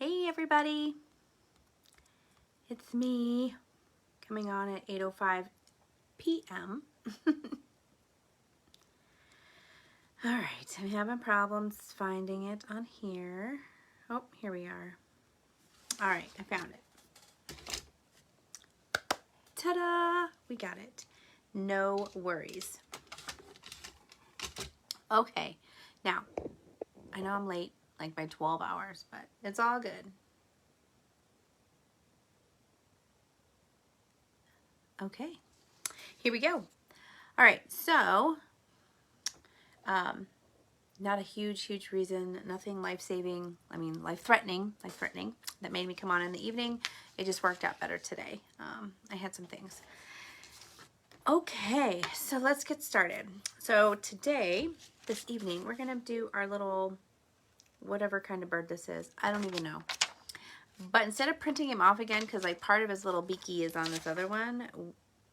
Hey everybody, it's me coming on at 8:05 p.m. All right, I'm having problems finding it on here. Oh, here we are. All right, I found it. Ta-da! We got it. No worries. Okay, now, I know I'm late, like by 12 hours, but it's all good. Okay, here we go. All right, so, not a huge reason, nothing life-saving, life-threatening that made me come on in the evening. It just worked out better today. I had some things. Okay, so let's get started. So today, this evening, we're gonna do our little, whatever kind of bird this is. I don't even know. But instead of printing him off again, because like part of his little beaky is on this other one,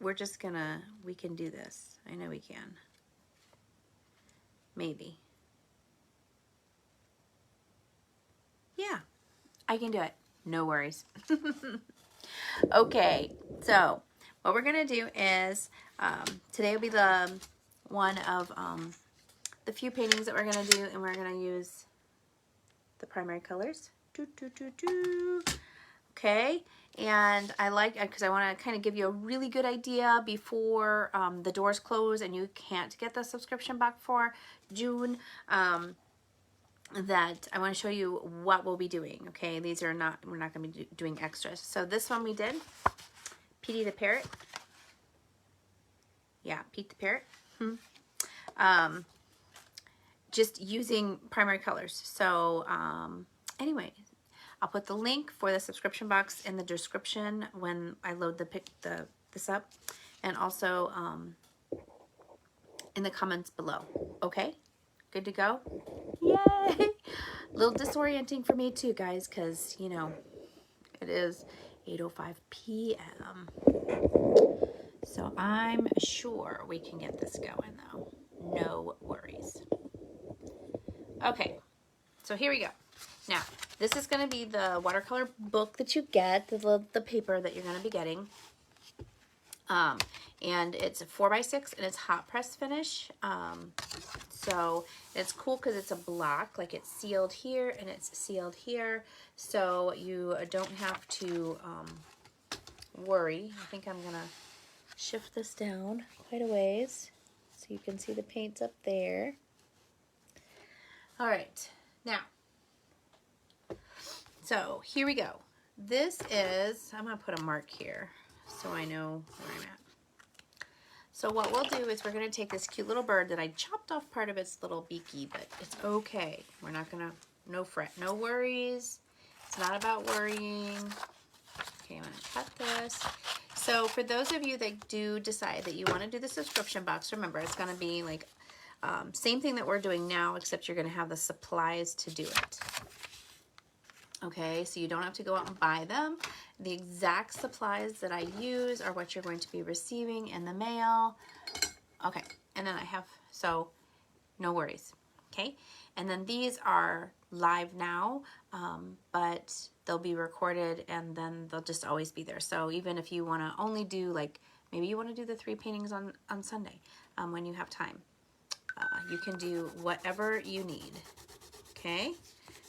we're just gonna, we can do this. I know we can. Maybe. Yeah, I can do it. No worries. Okay, so what we're gonna do is today will be the one of the few paintings that we're gonna do, and we're gonna use the primary colors. Okay, and I like, because I want to kind of give you a really good idea before the doors close and you can't get the subscription box for June. That I want to show you what we'll be doing. Okay, these are not, we're not going to be doing extras. So this one we did Petey the Parrot. Yeah, Pete the Parrot. Just using primary colors. So anyway, I'll put the link for the subscription box in the description when I load this up, and also in the comments below. Okay, good to go. Yay! A little disorienting for me too, guys, because you know it is 8:05 p.m. So I'm sure we can get this going though. No worries. Okay, so here we go. Now, this is going to be the watercolor book that you get, the paper that you're going to be getting. And it's a 4x6 and it's hot press finish. So it's cool because it's a block, like it's sealed here and it's sealed here. So you don't have to worry. I think I'm going to shift this down quite a ways so you can see the paints up there. All right, now, so here we go. This is, I'm going to put a mark here so I know where I'm at. So what we'll do is we're going to take this cute little bird that I chopped off part of its little beaky, but it's okay. We're not going to, no fret, no worries. It's not about worrying. Okay, I'm going to cut this. So for those of you that do decide that you want to do the subscription box, remember it's going to be like same thing that we're doing now, except you're going to have the supplies to do it. Okay, so you don't have to go out and buy them. The exact supplies that I use are what you're going to be receiving in the mail. Okay, and then I have, so no worries. Okay, and then these are live now, but they'll be recorded and then they'll just always be there. So even if you want to only do, like, maybe you want to do the 3 paintings on Sunday when you have time. You can do whatever you need. Okay,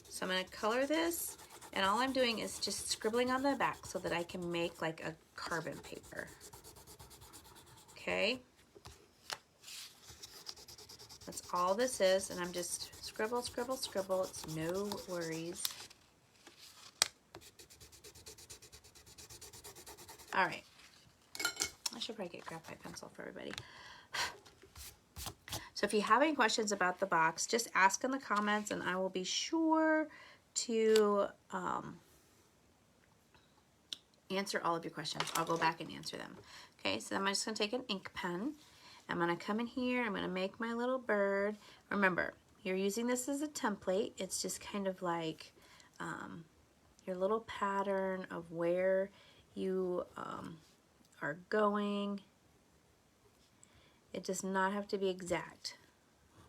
so I'm going to color this, and all I'm doing is just scribbling on the back so that I can make like a carbon paper. Okay, that's all this is, and I'm just scribble, scribble, scribble. It's no worries. All right, I should probably get graphite pencil for everybody. So if you have any questions about the box, just ask in the comments and I will be sure to answer all of your questions. I'll go back and answer them. Okay, so I'm just going to take an ink pen. I'm going to come in here. I'm going to make my little bird. Remember, you're using this as a template. It's just kind of like your little pattern of where you are going. It does not have to be exact.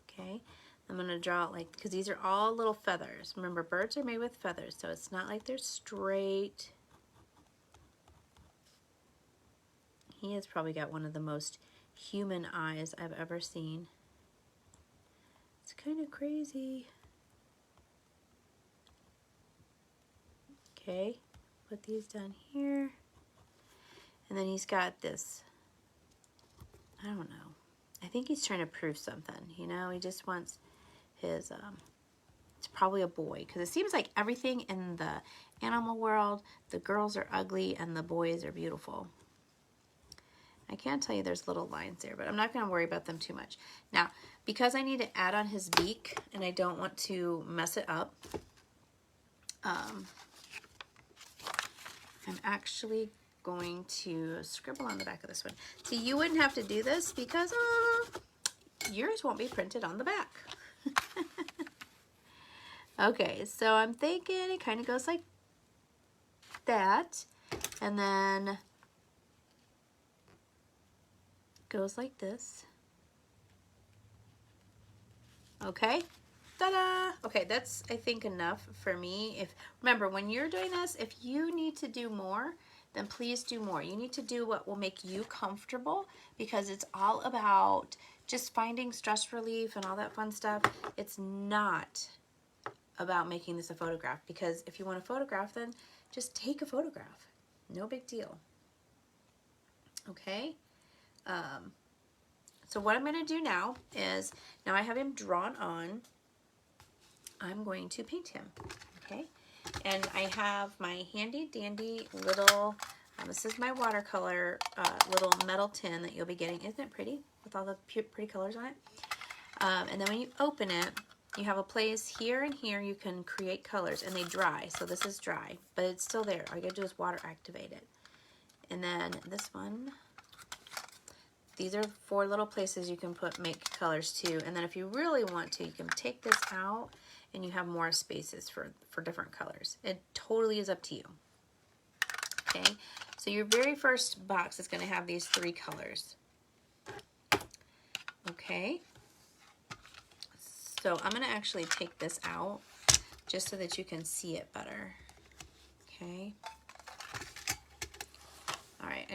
Okay, I'm going to draw it like, because these are all little feathers. Remember, birds are made with feathers, so it's not like they're straight. He has probably got one of the most human eyes I've ever seen. It's kind of crazy. Okay, put these down here. And then he's got this, I don't know. I think he's trying to prove something, you know? He just wants his, it's probably a boy, because it seems like everything in the animal world, the girls are ugly and the boys are beautiful. I can't tell you there's little lines there, but I'm not going to worry about them too much. Now, because I need to add on his beak, and I don't want to mess it up, I'm actually going to scribble on the back of this one. See, you wouldn't have to do this because yours won't be printed on the back. Okay, so I'm thinking it kind of goes like that, and then goes like this. Okay, ta-da! Okay, that's, I think, enough for me. If remember, when you're doing this, if you need to do more, then please do more. You need to do what will make you comfortable, because it's all about just finding stress relief and all that fun stuff. It's not about making this a photograph, because if you want a photograph, then just take a photograph. No big deal. Okay? So what I'm going to do now is, now I have him drawn on, I'm going to paint him. Okay? And I have my handy dandy little, this is my watercolor little metal tin that you'll be getting. Isn't it pretty? With all the pretty colors on it. And then when you open it, you have a place here and here you can create colors, and they dry. So this is dry, but it's still there. All you gotta do is water activate it. And then this one, these are 4 little places you can make colors too. And then if you really want to, you can take this out and you have more spaces for different colors. It totally is up to you. Okay, so your very first box is gonna have these 3 colors. Okay. So I'm going to actually take this out just so that you can see it better. Okay. All right.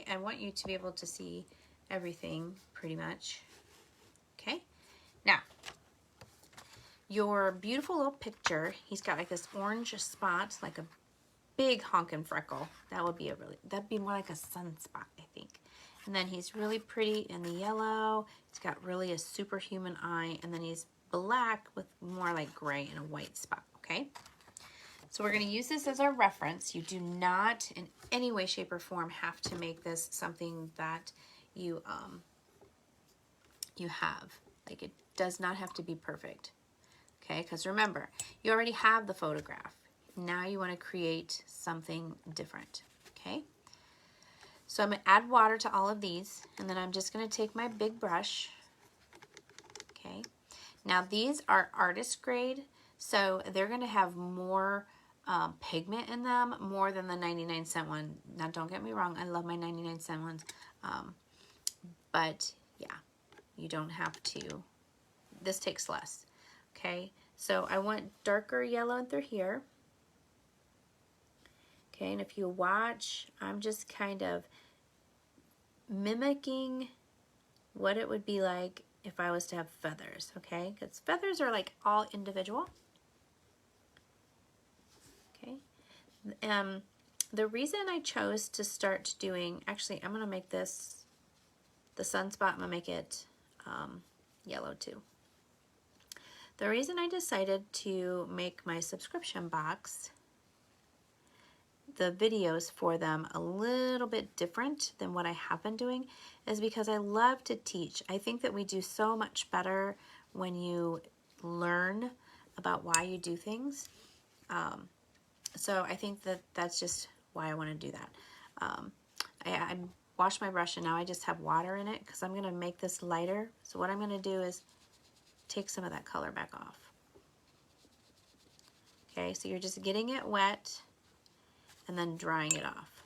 I want you to be able to see everything pretty much. Okay. Now, your beautiful little picture, he's got like this orange spot, like a big honkin' freckle. That'd be more like a sunspot, I think. And then he's really pretty in the yellow. He's got really a superhuman eye. And then he's black with more like gray and a white spot, okay? So we're going to use this as our reference. You do not in any way, shape, or form have to make this something that you have. Like, it does not have to be perfect, okay? Because remember, you already have the photograph. Now you want to create something different, okay? So I'm going to add water to all of these, and then I'm just going to take my big brush, okay? Now these are artist grade, so they're going to have more pigment in them, more than the 99-cent one. Now don't get me wrong, I love my 99-cent ones, but yeah, you don't have to. This takes less, okay? So I want darker yellow through here. Okay, and if you watch, I'm just kind of mimicking what it would be like if I was to have feathers, okay? Because feathers are like all individual. Okay. The reason I chose to start doing, actually, I'm going to make this, the sunspot, I'm going to make it yellow too. The reason I decided to make my subscription box, the videos for them, a little bit different than what I have been doing, is because I love to teach. I think that we do so much better when you learn about why you do things. So I think that that's just why I want to do that. I washed my brush and now I just have water in it because I'm going to make this lighter. So what I'm going to do is take some of that color back off. Okay, so you're just getting it wet and then drying it off.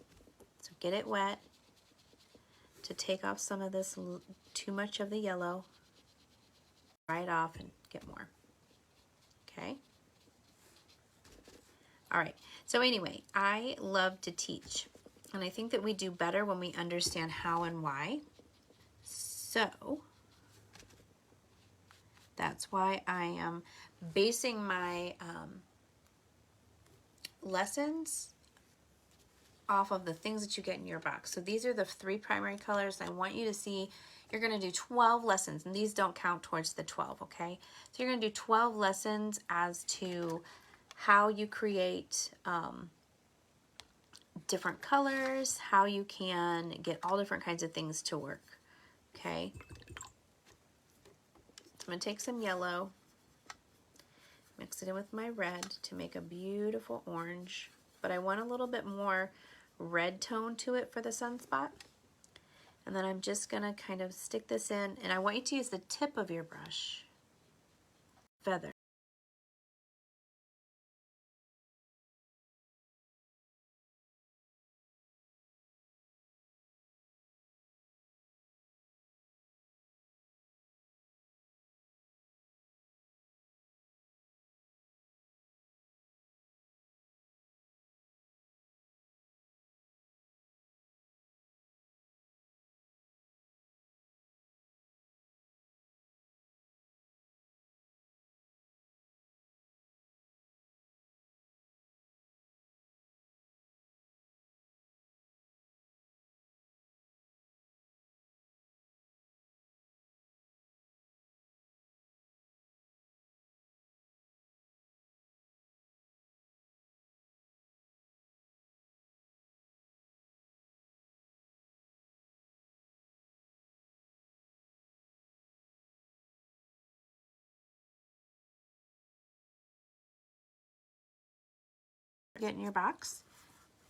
So get it wet to take off some of this, too much of the yellow. Dry it off and get more. Okay. All right. So anyway, I love to teach. And I think that we do better when we understand how and why. So that's why I am basing my lessons off of the things that you get in your box. So these are the 3 primary colors. I want you to see, you're going to do 12 lessons, and these don't count towards the 12, okay? So you're going to do 12 lessons as to how you create different colors, how you can get all different kinds of things to work, okay? I'm going to take some yellow, mix it in with my red to make a beautiful orange, but I want a little bit more red tone to it for the sunspot. And then I'm just going to kind of stick this in, and I want you to use the tip of your brush, feather. Get in your box,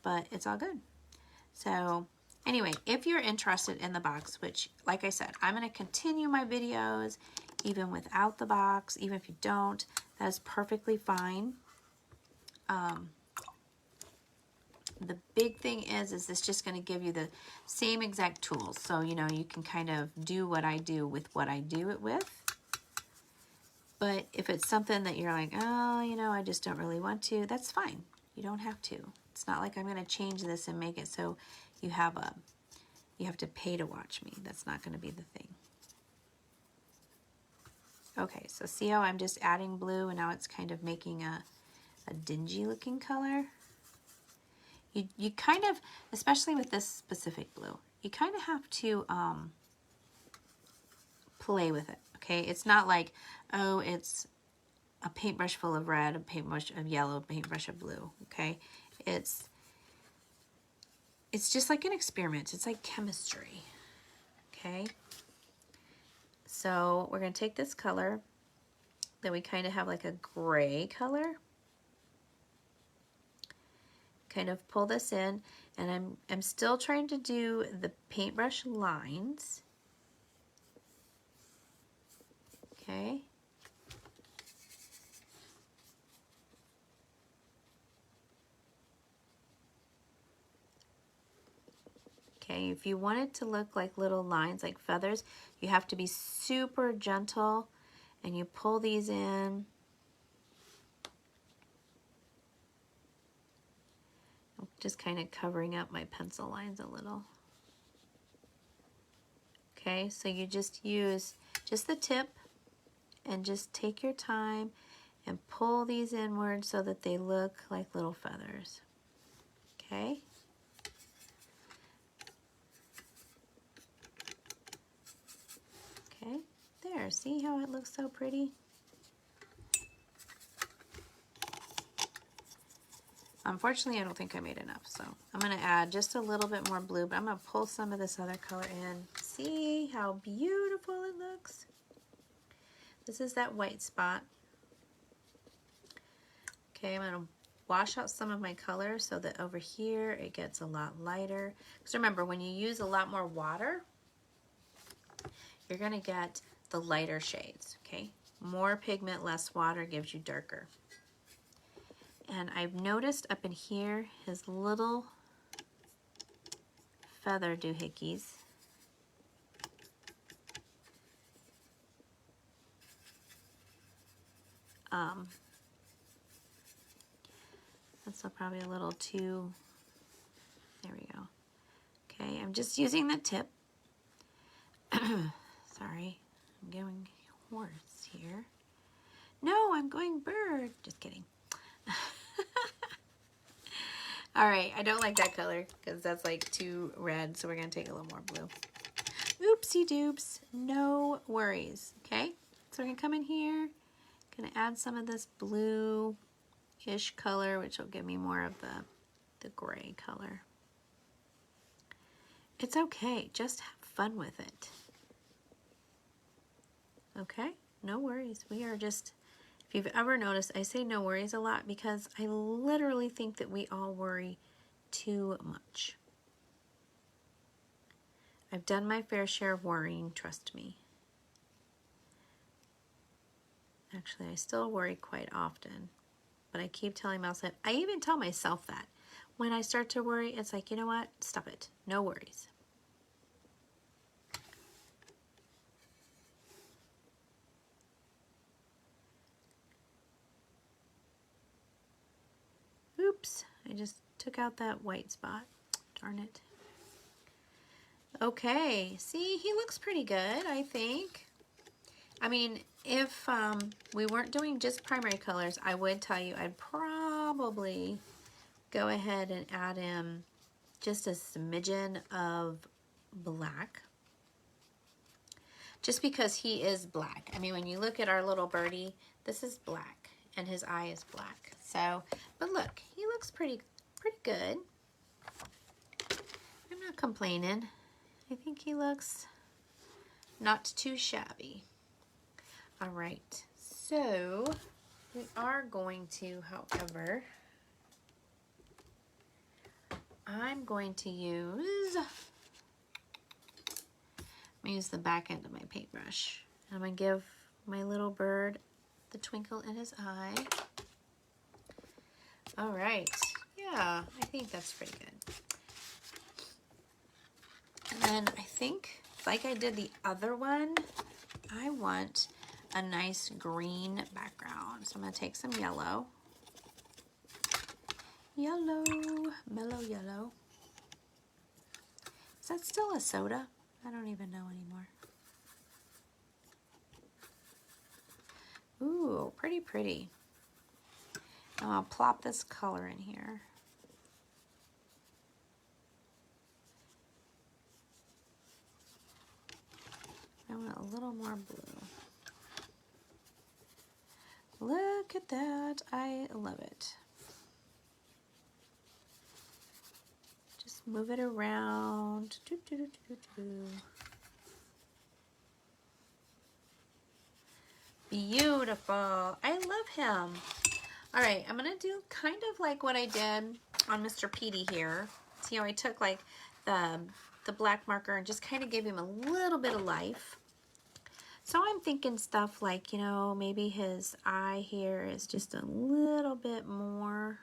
but it's all good. So anyway, if you're interested in the box, which like I said, I'm going to continue my videos even without the box. Even if you don't, that is perfectly fine. The big thing is it's just going to give you the same exact tools. So, you know, you can kind of do what I do with what I do it with. But if it's something that you're like, oh, you know, I just don't really want to, that's fine. You don't have to. It's not like I'm going to change this and make it so you have to pay to watch me. That's not going to be the thing. Okay, so see how I'm just adding blue and now it's kind of making a dingy looking color? You kind of, especially with this specific blue, you kind of have to play with it, okay? It's not like, oh, it's a paintbrush full of red, a paintbrush of yellow, a paintbrush of blue, okay? It's just like an experiment. It's like chemistry, okay? So we're going to take this color that we kind of have like a gray color, kind of pull this in, and I'm still trying to do the paintbrush lines, okay? Okay, if you want it to look like little lines, like feathers, you have to be super gentle, and you pull these in. I'm just kind of covering up my pencil lines a little. Okay, so you just use just the tip and just take your time and pull these inward so that they look like little feathers. Okay? Okay, there, see how it looks so pretty? Unfortunately, I don't think I made enough, so I'm going to add just a little bit more blue, but I'm going to pull some of this other color in. See how beautiful it looks? This is that white spot. Okay, I'm going to wash out some of my color so that over here it gets a lot lighter. Because remember, when you use a lot more water, you're going to get the lighter shades, okay? More pigment, less water gives you darker. And I've noticed up in here his little feather doohickeys. That's probably a little too, there we go. Okay, I'm just using the tip. Sorry, I'm going horse here. No, I'm going bird. Just kidding. All right, I don't like that color because that's like too red, so we're gonna take a little more blue. Oopsie doops, no worries, okay? So we're gonna come in here, gonna add some of this blue-ish color, which will give me more of the gray color. It's okay, just have fun with it. Okay, no worries. We are just, if you've ever noticed, I say no worries a lot because I literally think that we all worry too much. I've done my fair share of worrying, trust me. Actually, I still worry quite often, but I keep telling myself, I even tell myself that. When I start to worry, it's like, you know what? Stop it. No worries. Oops, I just took out that white spot. Darn it. Okay, see, he looks pretty good, I think. I mean, if we weren't doing just primary colors, I would tell you I'd probably go ahead and add in just a smidgen of black. Just because he is black. I mean, when you look at our little birdie, this is black and his eye is black. So, but look, he looks pretty good. I'm not complaining. I think he looks not too shabby. All right, so we are going to, however, I'm going to use the back end of my paintbrush. I'm going to give my little bird the twinkle in his eye. All right, yeah, I think that's pretty good. And then I think, like I did the other one, I want a nice green background. So I'm going to take some yellow. Yellow, mellow yellow. Is that still a soda? I don't even know anymore. Ooh, pretty. I'll plop this color in here. I want a little more blue. Look at that, I love it. Just move it around. Beautiful, I love him. All right, I'm gonna do kind of like what I did on Mr. Petey here. See how I took like the black marker and just kind of gave him a little bit of life. So I'm thinking stuff like, you know, maybe his eye here is just a little bit more.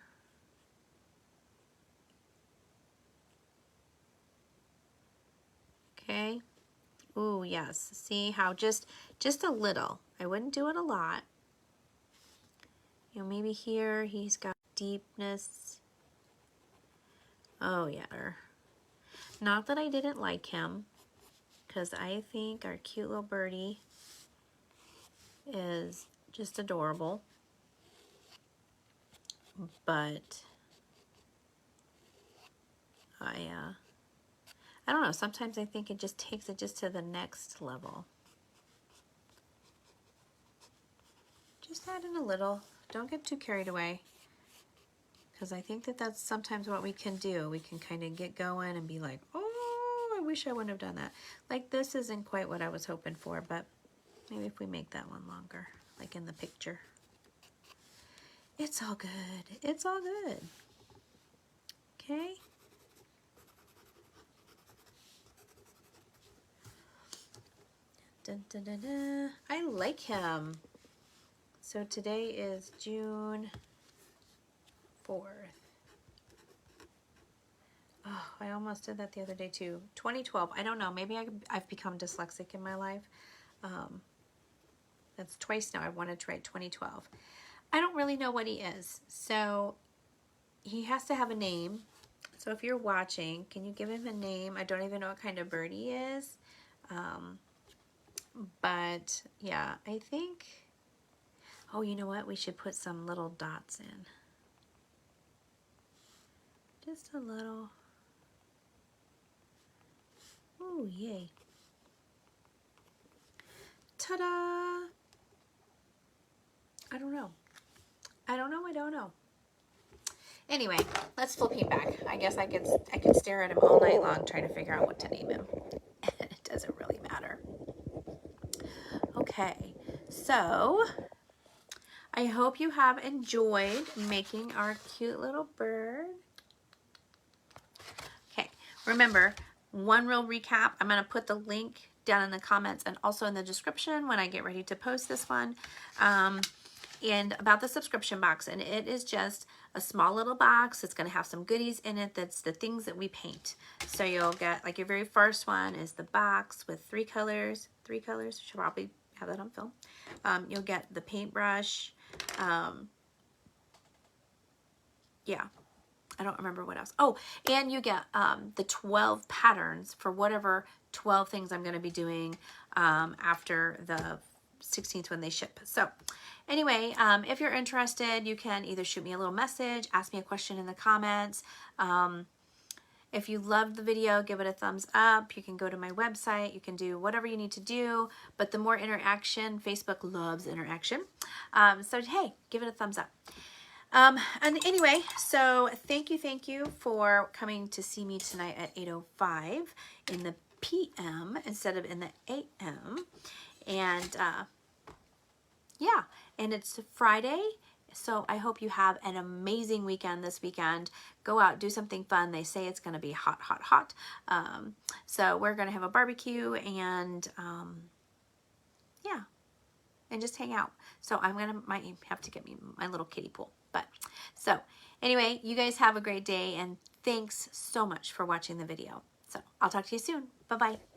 Okay. Ooh, yes. See how just a little. I wouldn't do it a lot. You know, maybe here he's got deepness. Oh, yeah. Not that I didn't like him, because I think our cute little birdie is just adorable. But I don't know, sometimes I think it just takes it just to the next level. Just add in a little. Don't get too carried away. Because I think that that's sometimes what we can do. We can kind of get going and be like, oh, I wish I wouldn't have done that. Like this isn't quite what I was hoping for, but maybe if we make that one longer, like in the picture. It's all good. It's all good. Okay. Dun, dun, dun, dun. I like him. So today is June 4th. Oh, I almost did that the other day too. 2012. I don't know. Maybe I've become dyslexic in my life. That's twice now. I wanted to write 2012. I don't really know what he is. So he has to have a name. So if you're watching, can you give him a name? I don't even know what kind of bird he is. But yeah, I think, oh, you know what? We should put some little dots in. Just a little. Oh, yay. Ta-da! I don't know. I don't know. Anyway, let's flip him back. I guess I could stare at him all night long trying to figure out what to name him. It doesn't really matter. Okay, so I hope you have enjoyed making our cute little bird. Okay, remember, one real recap. I'm going to put the link down in the comments and also in the description when I get ready to post this one. And about the subscription box, and it is just a small little box. It's going to have some goodies in it. That's the things that we paint. So you'll get, like, your very first one is the box with 3 colors. 3 colors. Should probably have that on film. You'll get the paintbrush. Yeah. I don't remember what else. Oh, and you get the 12 patterns for whatever 12 things I'm going to be doing after the 16th when they ship. So anyway, if you're interested, you can either shoot me a little message, ask me a question in the comments. If you loved the video, give it a thumbs up. You can go to my website. You can do whatever you need to do. But the more interaction, Facebook loves interaction. So hey, give it a thumbs up. And anyway, so thank you for coming to see me tonight at 8:05 in the PM instead of in the AM. And yeah, and it's Friday, so I hope you have an amazing weekend this weekend. Go out, do something fun. They say it's going to be hot, hot, hot. So we're going to have a barbecue and yeah, and just hang out. So might have to get me my little kiddie pool. But so anyway, you guys have a great day, and thanks so much for watching the video. So I'll talk to you soon. Bye-bye.